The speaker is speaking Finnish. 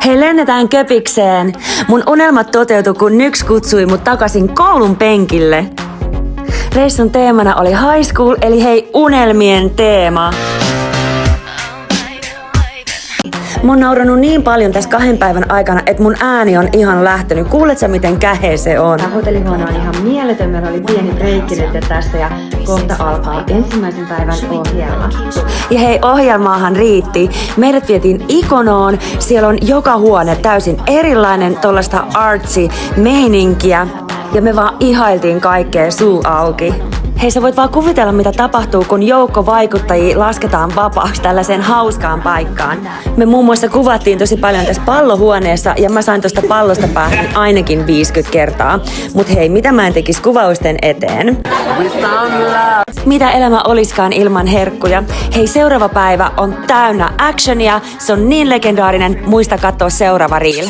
Hei, lennetään Köpikseen. Mun unelmat toteutui, kun Nyks kutsui mut takaisin koulun penkille. Reissun teemana oli high school, eli hei, unelmien teema. Mä oon nauranut niin paljon tässä 2 päivän aikana, että mun ääni on ihan lähtenyt. Kuulet sä, miten käheä se on? Tämä hotellihuone on ihan mieletön. Meillä oli pieni breikki nyt tässä ja kohta alkaa ensimmäisen päivän ohjelma. Ja hei, ohjelmaahan riitti. Meidät vietiin Ikonoon. Siellä on joka huone täysin erilainen, tollaista artsy meininkiä. Ja me vaan ihailtiin kaikkea suu auki. Hei, sä voit vaan kuvitella, mitä tapahtuu, kun joukko vaikuttajia lasketaan vapaaksi tällaiseen hauskaan paikkaan. Me muun muassa kuvattiin tosi paljon tässä pallohuoneessa ja mä sain tosta pallosta päähän ainakin 50 kertaa. Mut hei, mitä mä en tekis kuvausten eteen? Mitä elämä oliskaan ilman herkkuja? Hei, seuraava päivä on täynnä actionia. Se on niin legendaarinen. Muista katsoa seuraava reel.